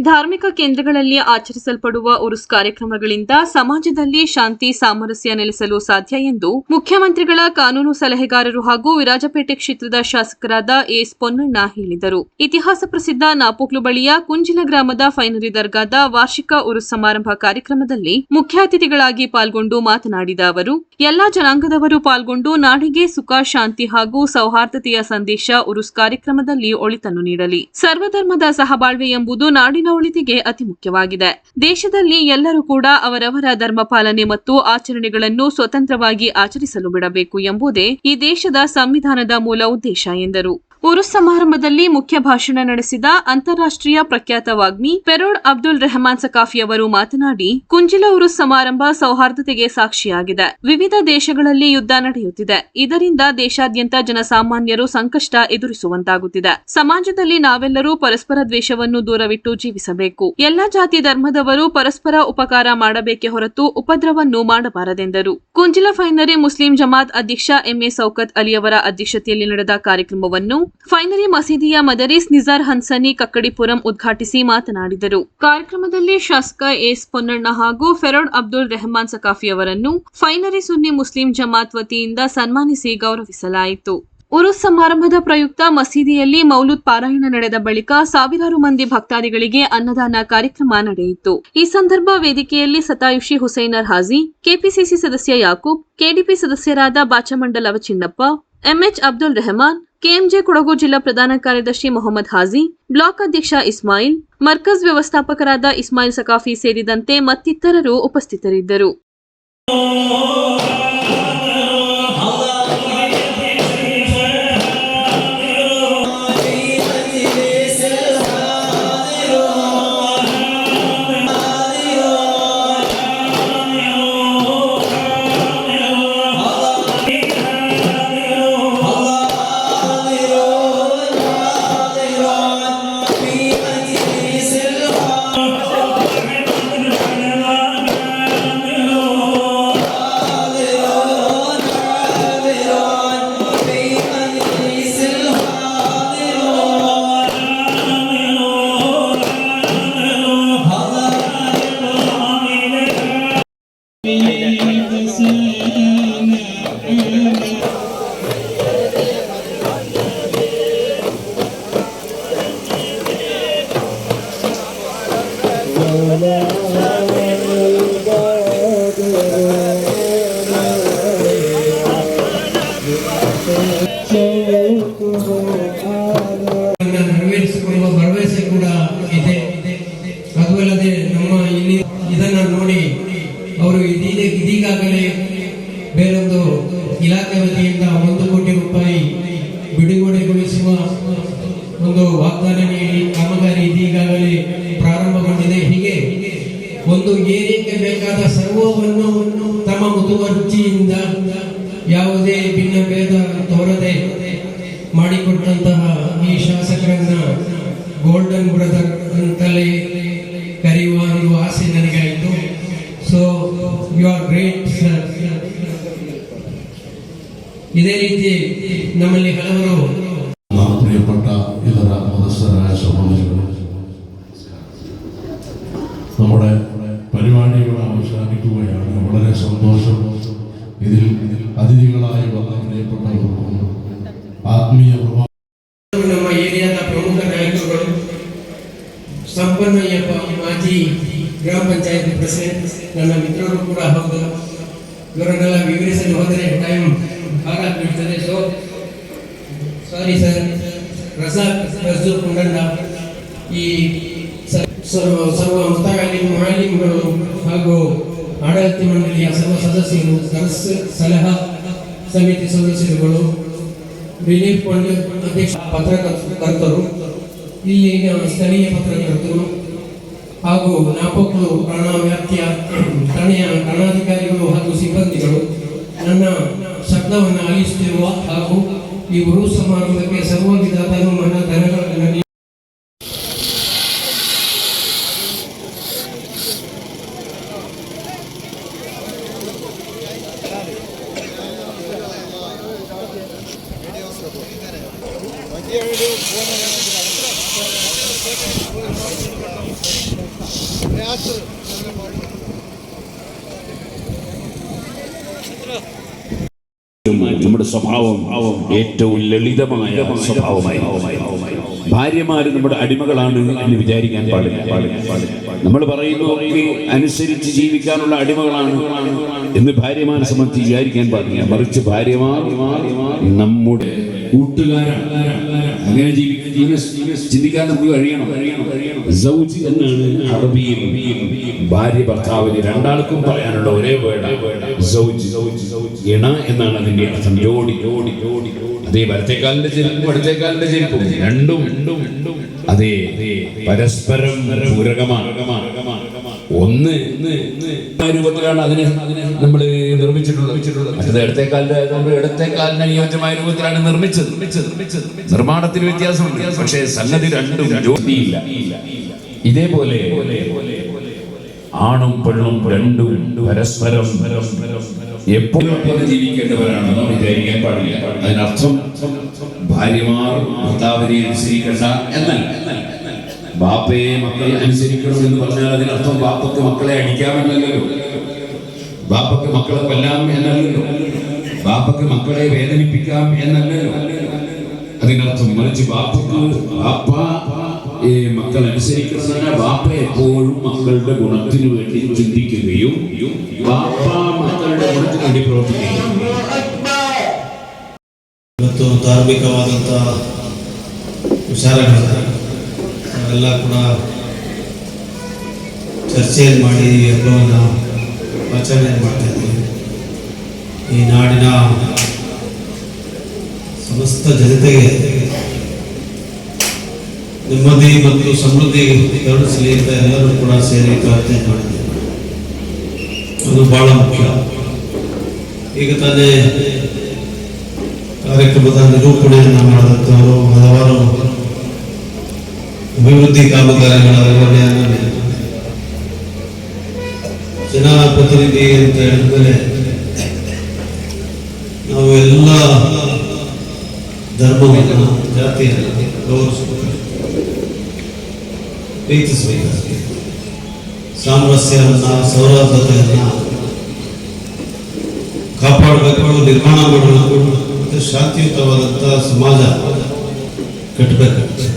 ಧಾರ್ಮಿಕ ಕೇಂದ್ರಗಳಲ್ಲಿ ಆಚರಿಸಲ್ಪಡುವ ಉರುಸ್ ಕಾರ್ಯಕ್ರಮಗಳಿಂದ ಸಮಾಜದಲ್ಲಿ ಶಾಂತಿ ಸಾಮರಸ್ಯ ನೆಲೆಸಲು ಸಾಧ್ಯ ಎಂದು ಮುಖ್ಯಮಂತ್ರಿಗಳ ಕಾನೂನು ಸಲಹೆಗಾರರು ಹಾಗೂ ವಿರಾಜಪೇಟೆ ಕ್ಷೇತ್ರದ ಶಾಸಕರಾದ ಎಸ್ ಪೊನ್ನಣ್ಣ ಹೇಳಿದರು. ಇತಿಹಾಸ ಪ್ರಸಿದ್ಧ ನಾಪೋಕ್ಲು ಬಳಿಯ ಕುಂಜಿಲ ಗ್ರಾಮದ ಫೈನರಿ ದರ್ಗಾದ ವಾರ್ಷಿಕ ಉರುಸ್ ಸಮಾರಂಭ ಕಾರ್ಯಕ್ರಮದಲ್ಲಿ ಮುಖ್ಯ ಅತಿಥಿಗಳಾಗಿ ಪಾಲ್ಗೊಂಡು ಮಾತನಾಡಿದ ಅವರು, ಎಲ್ಲಾ ಜನಾಂಗದವರು ಪಾಲ್ಗೊಂಡು ನಾಡಿಗೆ ಸುಖ, ಶಾಂತಿ ಹಾಗೂ ಸೌಹಾರ್ದತೆಯ ಸಂದೇಶ ಉರುಸ್ ಕಾರ್ಯಕ್ರಮದಲ್ಲಿ ಒಳಿತನ್ನು ನೀಡಲಿ. ಸರ್ವಧರ್ಮದ ಸಹಬಾಳ್ವೆ ಎಂಬುದು ನಾಡಿನ ಒಳಿತಿಗೆ ಅತಿ ಮುಖ್ಯವಾಗಿದೆ. ದೇಶದಲ್ಲಿ ಎಲ್ಲರೂ ಕೂಡ ಅವರವರ ಧರ್ಮ ಪಾಲನೆ ಮತ್ತು ಆಚರಣೆಗಳನ್ನು ಸ್ವತಂತ್ರವಾಗಿ ಆಚರಿಸಲು ಬಿಡಬೇಕು ಎಂಬುದೇ ಈ ದೇಶದ ಸಂವಿಧಾನದ ಮೂಲ ಉದ್ದೇಶ ಎಂದರು. ಉರುಸ್ ಸಮಾರಂಭದಲ್ಲಿ ಮುಖ್ಯ ಭಾಷಣ ನಡೆಸಿದ ಅಂತಾರಾಷ್ಟ್ರೀಯ ಪ್ರಖ್ಯಾತ ವಾಗ್ಮಿ ಫೆರೋಡ್ ಅಬ್ದುಲ್ ರೆಹಮಾನ್ ಸಕಾಫಿ ಅವರು ಮಾತನಾಡಿ, ಕುಂಜಿಲ ಉರುಸ್ ಸಮಾರಂಭ ಸೌಹಾರ್ದತೆಗೆ ಸಾಕ್ಷಿಯಾಗಿದೆ. ವಿವಿಧ ದೇಶಗಳಲ್ಲಿ ಯುದ್ಧ ನಡೆಯುತ್ತಿದೆ. ಇದರಿಂದ ದೇಶಾದ್ಯಂತ ಜನಸಾಮಾನ್ಯರು ಸಂಕಷ್ಟ ಎದುರಿಸುವಂತಾಗುತ್ತಿದೆ. ಸಮಾಜದಲ್ಲಿ ನಾವೆಲ್ಲರೂ ಪರಸ್ಪರ ದ್ವೇಷವನ್ನು ದೂರವಿಟ್ಟು ಜೀವಿಸಬೇಕು. ಎಲ್ಲಾ ಜಾತಿ ಧರ್ಮದವರು ಪರಸ್ಪರ ಉಪಕಾರ ಮಾಡಬೇಕೇ ಹೊರತು ಉಪದ್ರವನ್ನು ಮಾಡಬಾರದೆಂದರು. ಕುಂಜಿಲ ಫೈನರಿ ಮುಸ್ಲಿಂ ಜಮಾತ್ ಅಧ್ಯಕ್ಷ ಎಂಎ ಸೌಕತ್ ಅಲಿ ಅವರ ಅಧ್ಯಕ್ಷತೆಯಲ್ಲಿ ನಡೆದ ಕಾರ್ಯಕ್ರಮವನ್ನು ಫೈನರಿ ಮಸೀದಿಯ ಮದರೀಸ್ ನಿಜಾರ್ ಹನ್ಸನಿ ಕಕ್ಕಡಿಪುರಂ ಉದ್ಘಾಟಿಸಿ ಮಾತನಾಡಿದರು. ಕಾರ್ಯಕ್ರಮದಲ್ಲಿ ಶಾಸಕ ಎಸ್ ಪೊನ್ನಣ್ಣ ಹಾಗೂ ಫೆರೋಡ್ ಅಬ್ದುಲ್ ರೆಹಮಾನ್ ಸಕಾಫಿ ಅವರನ್ನು ಫೈನರಿ ಸುನ್ನಿ ಮುಸ್ಲಿಂ ಜಮಾತ್ ವತಿಯಿಂದ ಸನ್ಮಾನಿಸಿ ಗೌರವಿಸಲಾಯಿತು. ಉರುಸ್ ಸಮಾರಂಭದ ಪ್ರಯುಕ್ತ ಮಸೀದಿಯಲ್ಲಿ ಮೌಲೂದ್ ಪಾರಾಯಣ ನಡೆದ ಬಳಿಕ ಸಾವಿರಾರು ಮಂದಿ ಭಕ್ತಾದಿಗಳಿಗೆ ಅನ್ನದಾನ ಕಾರ್ಯಕ್ರಮ ನಡೆಯಿತು. ಈ ಸಂದರ್ಭ ವೇದಿಕೆಯಲ್ಲಿ ಸತಾಯುಷಿ ಹುಸೈನರ್ ಹಾಜಿ, ಕೆಪಿಸಿಸಿ ಸದಸ್ಯ ಯಾಕೂಬ್, ಕೆಡಿಪಿ ಸದಸ್ಯರಾದ ಬಾಚಮಂಡಲ್ ಅವಚಿನ್ನಪ್ಪ, ಎಂಎಚ್ ಅಬ್ದುಲ್ ರೆಹಮಾನ್, ಕೆಎಂಜೆ ಕೊಡಗು ಜಿಲ್ಲಾ ಪ್ರಧಾನ ಕಾರ್ಯದರ್ಶಿ ಮೊಹಮ್ಮದ್ ಹಾಜಿ, ಬ್ಲಾಕ್ ಅಧ್ಯಕ್ಷ ಇಸ್ಮಾಯಿಲ್, ಮರ್ಕಜ್ ವ್ಯವಸ್ಥಾಪಕರಾದ ಇಸ್ಮಾಯಿಲ್ ಸಕಾಫಿ ಸೇರಿದಂತೆ ಮತ್ತಿತರರು ಉಪಸ್ಥಿತರಿದ್ದರು. ನೆರವೇರಿಸಿಕೊಳ್ಳುವ ಭರವಸೆ ಕೂಡ ಇದೆ. ಅದು ಅಲ್ಲದೆ ನಮ್ಮ ಇಲ್ಲಿ ಇದನ್ನು ನೋಡಿ ಅವರು ಇದೀಗಾಗಲೇ ಬೇರೊಂದು ಇಲಾಖೆ ವತಿಯಿಂದ 1 ಕೋಟಿ ರೂಪಾಯಿ ಬಿಡುಗಡೆಗೊಳಿಸುವ ಒಂದು ವಾಗ್ದಾನ ನೀಡಿ ಕಾಮಗಾರಿ ಇದೀಗಾಗಲೇ ಪ್ರಾರಂಭಗೊಂಡಿದೆ. ಹೀಗೆ ಒಂದು ಏರಿಕೆ ಬೇಕಾದ ಸರ್ವವನ್ನು ತಮ್ಮ ಮುತುವರ್ಜಿಯಿಂದ ಯಾವುದೇ ಭಿನ್ನ ಭೇದ ತೋರದೆ ಮಾಡಿಕೊಟ್ಟಂತಹ ಈ ಶಾಸಕರನ್ನ ಗೋಲ್ಡನ್ ಬ್ರದರ್ ಅಂತಲೇ ಕರೆಯುವ ಒಂದು ಆಸೆ ನನಗಾಯಿತು. So you are great sir. ಇದೇ ರೀತಿ ನಮ್ಮಲ್ಲಿ ಹಲವರು പ്രിയപ്പെട്ട ഇതര മതസ്ഥരായ സഹോദരങ്ങൾ, നമ്മുടെ പരിപാടികൾ അവസാനിക്കുകയാണ്. വളരെ സന്തോഷം. ഇതിൽ അതിഥികളായി വന്ന പ്രിയപ്പെട്ടവർക്കും ಆತ್ಮೀಯ ನಮ್ಮ ಏರಿಯಾದ ಪ್ರಮುಖ ನಾಯಕರುಗಳು, ಸಂಪನ್ನಯ್ಯಪ್ಪ ಮಾಜಿ ಗ್ರಾಮ ಪಂಚಾಯತ್ ಪ್ರೆಸಿಡೆಂಟ್, ನನ್ನ ಮಿತ್ರರು ಕೂಡ ಹೌದು. ಇವರನ್ನೆಲ್ಲ ವಿವರಿಸಲು ಹೋದರೆ ಟೈಮ್ ಹಾಗಾಗ್ಬಿಡ್ತದೆ. So sorry sir. Razak Rajur Kundanna, ಈ ಸರ್ವ ಮುತಾಲಿಮ್ಗಳು ಹಾಗೂ ಆಡಳಿತ ಮಂಡಳಿಯ ಸರ್ವ ಸದಸ್ಯರು, ಸಲಹಾ ಸಮಿತಿ ಸದಸ್ಯರುಗಳು, ರಿಲೀಫ್ ಫಂಡ್ ಅಧ್ಯಕ್ಷ, ಪತ್ರಕರ್ತರು, ಇಲ್ಲಿನ ಸ್ಥಳೀಯ ಪತ್ರಕರ್ತರು ಹಾಗೂ ನಾಪೋಕ್ಲು ಠಾಣಾ ವ್ಯಾಪ್ತಿಯ ಠಾಣೆಯ ಠಾಣಾಧಿಕಾರಿಗಳು ಹಾಗೂ ಸಿಬ್ಬಂದಿಗಳು, ನನ್ನ ಶಬ್ದವನ್ನು ಆಲಿಸುತ್ತಿರುವ ಹಾಗೂ ಈ ಉರುಸ್ ಸಮಾರಂಭಕ್ಕೆ ಸರ್ವ ವಿಧದ ಧನಗಳನ್ನು ಫೋನ್ നമ്മുടെ സ്വഭാവം ഏറ്റവും ലളിതമായ സ്വഭാവമായി. ഭാര്യമാര് നമ്മുടെ അടിമകളാണ് എന്ന് വിചാരിക്കാൻ പാടില്ല. നമ്മൾ പറയുന്നു അനുസരിച്ച് ജീവിക്കാനുള്ള അടിമകളാണ് എന്ന് ഭാര്യമാരെ സംബന്ധിച്ച് വിചാരിക്കാൻ പാടില്ല. മറിച്ച് ഭാര്യമാർ നമ്മുടെ കൂട്ടുകാരാണ്. അങ്ങനെ ചിന്തിക്കാൻ നമുക്ക് കഴിയണം. സൗജ് എന്നാണ് അറബിയിൽ ഭാര്യ ഭർത്താവിന് രണ്ടാൾക്കും പറയാനുള്ള ഒരേ വേർഡ് സൗജ്. ഇണ എന്നാണ് അതിന്റെ അർത്ഥം. ജോഡി. അതേ വലത്തേക്കാലിന്റെ ചെരുപ്പും അടുത്തേക്കാലിന്റെ ചെരുപ്പും രണ്ടും അതേ പരസ്പരം പൂരകമാണ്. ഒന്ന് രൂപത്തിലാണ് അതിനെ നമ്മൾ നിർമ്മിച്ചിട്ടുള്ളത്. മറ്റത് ഇടത്തേക്കാലിന് അനുയോജ്യമായ രൂപത്തിലാണ് നിർമ്മിച്ചത്. നിർമ്മാണത്തിന് വ്യത്യാസമുണ്ട്, പക്ഷേ സംഗതി രണ്ടും ജോലിയില്ല. ഇതേപോലെ ആണും പെണ്ണും രണ്ടും പരസ്പരം എപ്പോഴും ജീവിക്കേണ്ടവരാണെന്ന് വിചാരിക്കാൻ പാടില്ല. അതിനർത്ഥം ഭാര്യമാർ ഭർത്താവിനെ അനുസരിക്കേണ്ട എന്നല്ല. ബാപ്പയെ മക്കൾ അനുസരിക്കണം എന്ന് പറഞ്ഞാൽ അതിനർത്ഥം ബാപ്പക്ക് മക്കളെ അടിക്കാമെന്നല്ലോ, ബാപ്പക്ക് മക്കളെ കൊല്ലാം എന്നല്ലല്ലോ, ബാപ്പക്ക് മക്കളെ വേദനിപ്പിക്കാം എന്നല്ലല്ലോ അതിനർത്ഥം. മറിച്ച് ബാപ്പക്ക് ബാപ്പ മക്കൾ അനുസരിക്കണം. ബാപ്പ എപ്പോഴും മക്കളുടെ ഗുണത്തിന് വേണ്ടി ചിന്തിക്കുകയും ബാപ്പ മക്കളുടെ ഗുണത്തിന് വേണ്ടി പ്രവർത്തിക്കുകയും. ಇವತ್ತು ಧಾರ್ಮಿಕವಾದಂಥ ವಿಚಾರಗಳನ್ನ ನಾವೆಲ್ಲ ಕೂಡ ಚರ್ಚೆಯನ್ನು ಮಾಡಿ ಹಬ್ಬವನ್ನು ಆಚರಣೆ ಮಾಡ್ತಾ ಇದ್ದೀವಿ. ಈ ನಾಡಿನ ಸಮಸ್ತ ಜನತೆಗೆ ನೆಮ್ಮದಿ ಮತ್ತು ಸಮೃದ್ಧಿ ಕರುಣಿಸಲಿ ಅಂತ ಎಲ್ಲರೂ ಕೂಡ ಸೇರಿ ಪ್ರಾರ್ಥನೆ ಮಾಡಿದ್ದೀವಿ. ಅದು ಬಹಳ ಮುಖ್ಯ. ಈಗ ತಾನೇ ಕಾರ್ಯಕ್ರಮದ ನಿರೂಪಣೆಯನ್ನು ಮಾಡಿದಂಥವರು ಹಲವಾರು ಅಭಿವೃದ್ಧಿ ಕಾಮಗಾರಿಗಳ ವಿವರಣೆಯನ್ನು ಜನಪ್ರತಿನಿಧಿ ಅಂತ ಹೇಳಿದ್ಮೇಲೆ ನಾವು ಎಲ್ಲ ಧರ್ಮವನ್ನು ಜಾತಿಯನ್ನು ಗೌರವಿಸಬೇಕು, ಪ್ರೀತಿಸಬೇಕಾಗಿದೆ. ಸಾಮರಸ್ಯವನ್ನು ಸೌಹಾರ್ದತೆಯನ್ನು ಕಾಪಾಡಬೇಕು, ನಿರ್ಮಾಣ ಮಾಡಬೇಕು ಮತ್ತು ಶಾಂತಿಯುತವಾದಂಥ ಸಮಾಜ ಕಟ್ಟಬೇಕಾಗ್ತದೆ.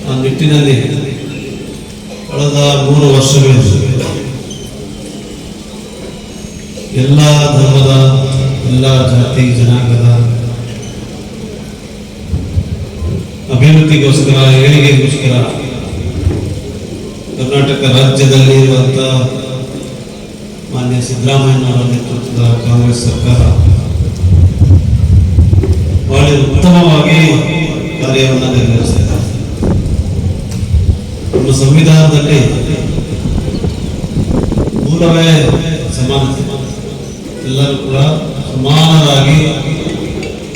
ಆ ನಿಟ್ಟಿನಲ್ಲಿ ಕಳೆದ 3 ವರ್ಷಗಳಿಂದ ಎಲ್ಲ ಧರ್ಮದ ಎಲ್ಲ ಜಾತಿ ಜನಾಂಗದ ಅಭಿವೃದ್ಧಿಗೋಸ್ಕರ ಏಳಿಗೆಗೋಸ್ಕರ ಕರ್ನಾಟಕ ರಾಜ್ಯದಲ್ಲಿ ಇರುವಂಥ ಮಾನ್ಯ ಸಿದ್ದರಾಮಯ್ಯನವರ ನೇತೃತ್ವದ ಕಾಂಗ್ರೆಸ್ ಸರ್ಕಾರ ಬಹಳ ಉತ್ತಮವಾಗಿ ಕಾರ್ಯವನ್ನು ನಿರ್ವಹಿಸಿದೆ. ನಮ್ಮ ಸಂವಿಧಾನದಲ್ಲಿ ಮೂಲವೇ ಸಮಾನತೆ, ಎಲ್ಲರೂ ಕೂಡ ಸಮಾನರಾಗಿ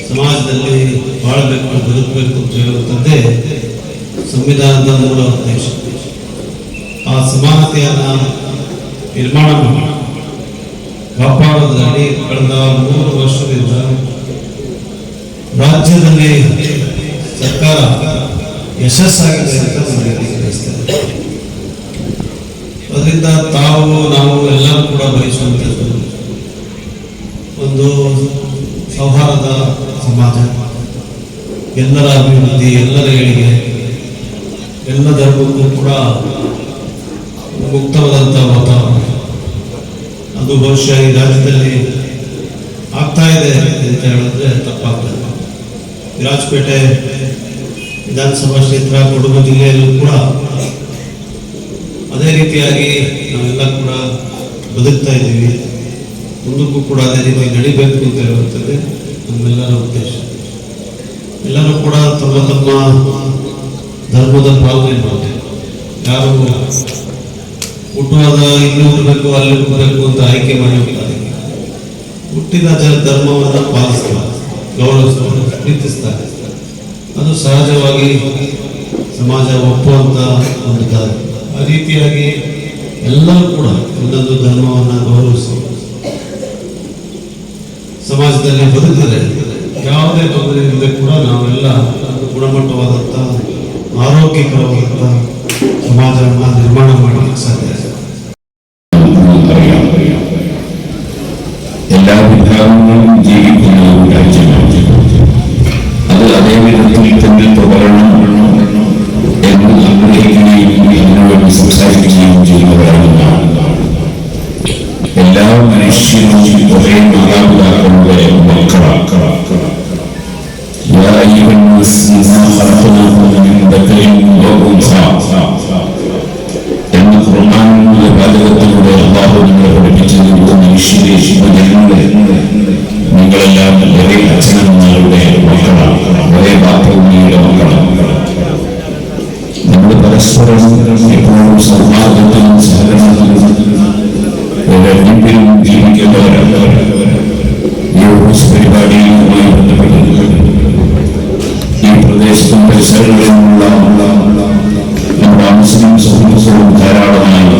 ಸಮಾಜದಲ್ಲಿ ಬಾಳಬೇಕು, ಬದುಕಬೇಕು ಅಂತ ಹೇಳುವಂಥದ್ದೇ ಸಂವಿಧಾನದ ಮೂಲ ಉದ್ದೇಶ. ಆ ಸಮಾನತೆಯನ್ನು ನಿರ್ಮಾಣ ಮಾಡಿ ಕಾಪಾಡೋದ್ರಲ್ಲಿ ಕಳೆದ 3 ವರ್ಷದಿಂದ ರಾಜ್ಯದಲ್ಲಿ ಸರ್ಕಾರ ಯಶಸ್ಸಾಗಿದೆ ಅಂತ ಬಯಸ್ತೇನೆ. ಅದರಿಂದ ನಾವು ಎಲ್ಲರೂ ಕೂಡ ಬಯಸುವಂಥದ್ದು ಒಂದು ಸೌಹಾರ್ದ ಸಮಾಜ, ಎಲ್ಲರ ಅಭಿವೃದ್ಧಿ, ಎಲ್ಲರ ಏಳಿಗೆ, ಎಲ್ಲ ಧರ್ಮಕ್ಕೂ ಕೂಡ ಮುಕ್ತವಾದಂಥ ವಾತಾವರಣ. ಅದು ಬಹುಶಃ ಈ ರಾಜ್ಯದಲ್ಲಿ ಆಗ್ತಾ ಇದೆ ಅಂತ ಹೇಳಿದ್ರೆ ತಪ್ಪಾಗ್ತದೆ. ವಿರಾಜಪೇಟೆ ವಿಧಾನಸಭಾ ಕ್ಷೇತ್ರ, ಕೊಡಗು ಜಿಲ್ಲೆಯಲ್ಲೂ ಕೂಡ ಅದೇ ರೀತಿಯಾಗಿ ನಾವೆಲ್ಲ ಕೂಡ ಬದುಕ್ತಾ ಇದ್ದೀವಿ. ಮುಂದಕ್ಕೂ ಕೂಡ ಅದೇ ರೀತಿ ನಡಿಬೇಕು ಅಂತ ಹೇಳುವಂಥದ್ದು ನಮ್ಮೆಲ್ಲರ ಉದ್ದೇಶ. ಎಲ್ಲರೂ ಕೂಡ ತಮ್ಮ ತಮ್ಮ ಧರ್ಮದ ಪಾಲನೆ ಮಾಡಬೇಕು. ಯಾರು ಹುಟ್ಟುವಾಗ ಇಲ್ಲಿ ಹುಟ್ಟಬೇಕು ಅಲ್ಲಿ ಹುಟ್ಟಬೇಕು ಅಂತ ಆಯ್ಕೆ ಮಾಡಿರ್ತಾರೆ. ಹುಟ್ಟಿದ ಧರ್ಮವನ್ನು ಪಾಲಿಸ್ತಾರೆ, ಗೌರವಿಸ್ತಾರೆ, ಪ್ರೀತಿಸ್ತಾರೆ. ಅದು ಸಹಜವಾಗಿ ಸಮಾಜ ಒಪ್ಪುವಂಥ ಒಂದು ದಾರಿ. ಆ ರೀತಿಯಾಗಿ ಎಲ್ಲರೂ ಕೂಡ ಒಂದೊಂದು ಧರ್ಮವನ್ನು ಗೌರವಿಸಿ ಸಮಾಜದಲ್ಲಿ ಬದುಕಿದರೆ ಯಾವುದೇ ತೊಂದರೆ ಇಲ್ಲದೆ ಕೂಡ ನಾವೆಲ್ಲ ಗುಣಮಟ್ಟವಾದಂಥ ಆರೋಗ್ಯಕರವಾದಂಥ ಸಮಾಜವನ್ನು ನಿರ್ಮಾಣ ಮಾಡಲಿಕ್ಕೆ ಸಾಧ್ಯ. എല്ലാ വിഭാഗങ്ങളും ജീവിക്കും മനുഷ്യനും ഒരേ മാതാപിതാക്കളുടെ മക്കളാണ്. يا أيها الناس إنا خلقناكم من ذكر وأنثى എന്ന ഖുർആനിലെ വാചകത്തിലൂടെ അല്ലാഹു നമ്മളെ പഠിപ്പിച്ചത് മനുഷ്യരെ നിങ്ങളെല്ലാം ഒരേ അച്ഛനമ്മമാരുടെ മക്കളാണ്, ഒരേ ബാപ്പുമ്മയുടെ മക്കളാണ്. നമ്മൾ പരസ്പരം എപ്പോഴും സൗഹാർദ്ദത്തിലും സഹകരണത്തിലും ഒരൊരിക്കലും ജീവിക്കേണ്ടവരാണ്. ഈ ഉറൂസ് പരിപാടിയുമായി ബന്ധപ്പെട്ട് ഈ പ്രദേശത്തും പരിസരങ്ങളിലുമുള്ള നമ്മുടെ മുസ്ലിം സുഹൃത്തുക്കളും ധാരാളമായി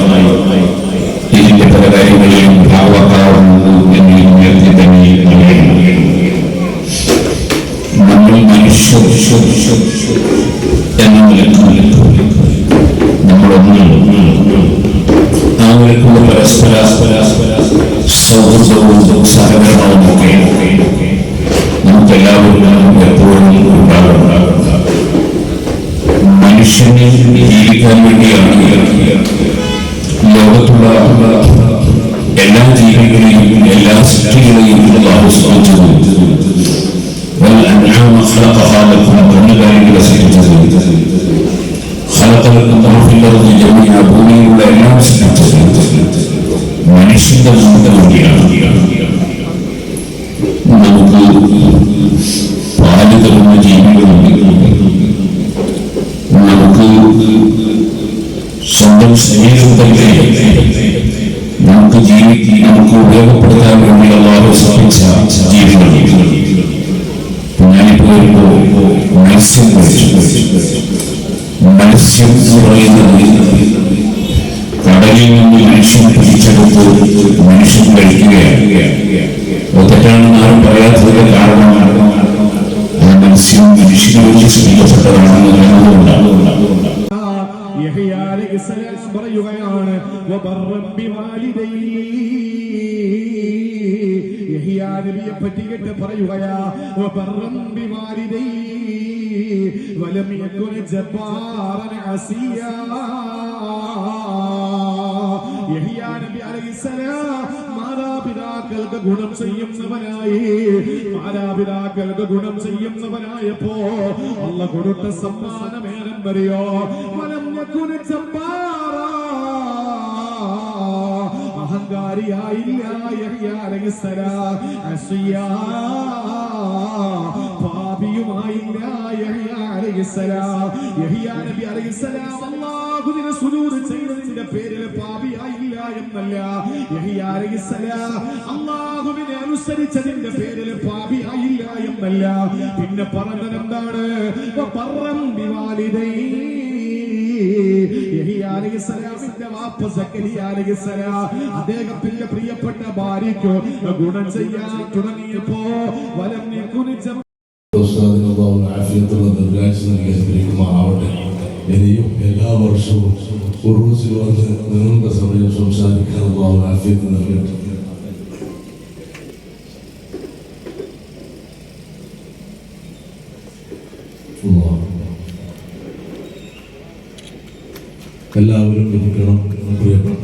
ഇതിന്റെ പല കാര്യങ്ങളിലും ഭാഗവക്കാവുന്നത് എന്ന് നേരത്തെ തന്നെ നമ്മൾ മനുഷ്യർ എന്ന നിലക്ക് നമ്മളൊന്ന് ആ നിലക്കുള്ള പരസ്പര സൗഹൃദവും സഹകരണവും ഒക്കെ നമുക്കെല്ലാവരും എപ്പോഴും ഉണ്ടാകുന്നുണ്ടാകും. മനുഷ്യനെ ജീവിക്കാൻ വേണ്ടിയാണ് ലോകത്തുള്ള എല്ലാ ജീവികളെയും എല്ലാ സൃഷ്ടികളെയും അല്ലാഹു സൃഷ്ടിച്ചത്. കന്നുകാലികളെ സൃഷ്ടിച്ചത്, ഭൂമിയിലുള്ള എല്ലാം സൃഷ്ടിച്ചത് മനുഷ്യന്റെ വേണ്ടിയാണ്. നമുക്ക് പാല് തരുന്ന ജീവികളുണ്ട്, നമുക്ക് സ്വന്തം ശരീരം തന്നെ നമുക്ക് ഉപയോഗപ്പെടുത്താൻ വേണ്ടി അല്ലാഹു സൃഷ്ടിച്ച ജീവികളുണ്ട്. ഞാനിപ്പോ വരുമ്പോൾ മത്സ്യം എന്ന് പറയുന്നത് കടലിൽ നിന്ന് മനുഷ്യൻ പിടിച്ചെടുത്ത് മനുഷ്യൻ കഴിക്കുകയാണ്. തെറ്റാണെന്ന് ആരും പറയാത്തതിന്റെ കാരണം ആ മത്സ്യം മനുഷ്യനെ വെച്ച് സൃഷ്ടിക്കപ്പെട്ടതാണെന്ന് കണ്ടുകൊണ്ടാണ്. പറയുകയാണ് നബിയെ പറ്റിയിട്ട് പറയുകയാ വലം യകുൻ ജബ്ബാറൻ അസിയാ. യഹ്യാ നബി അലൈഹിസ്സലാം മാതാപിതാക്കൾക്ക് ഗുണം ചെയ്യുന്നവനായപ്പോ അല്ലാഹു കൊടുത്ത സമ്മാനമേറെന്നറിയോ? വലം യകുൻ ജബ്ബാറാ, അഹങ്കാരിയായില്ല യഹ്യാ അലൈഹിസ്സലാം. അസിയാ, പാപിയുമായില്ല യഹ്യാ അലൈഹിസ്സലാം. യഹ്യാ നബി അലൈഹിസ്സലാം അല്ലാഹുവിനെ സുജൂദ് ചെയ്തതിന്റെ പേരിൽ പാപിയായില്ല എന്നല്ല. യഹ്യാ അലൈഹിസ്സലാം അല്ലാഹുവിനെ അനുസരിച്ചതിന്റെ പേരിൽ പാപിയായില്ല എന്നല്ല. പിന്നെ പറഞ്ഞത് എന്താണ്? വബർറൻ ബിവാലിദൈഹി. യഹ്യാ അലൈഹിസ്സലാമിന്റെ വാപ്പ സക്കരിയ അലൈഹിസ്സലാം അദ്ദേഹത്തിന്റെ പ്രിയപ്പെട്ട ഭാര്യയ്ക്ക് ഗുണം ചെയ്യാൻ തുടങ്ങിയപ്പോ വലം യകുൻ ആവട്ടെ. ഇനിയും എല്ലാ വർഷവും ഉറൂസിൽ വന്ന് നീണ്ട സമയം സംസാരിക്കാൻ അല്ലാഹു ആഫിയത്ത് നൽകട്ടെ. എല്ലാവരും ഇരിക്കണം. പ്രിയപ്പെട്ട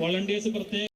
വോളണ്ടിയേഴ്സ് പ്രത്യേക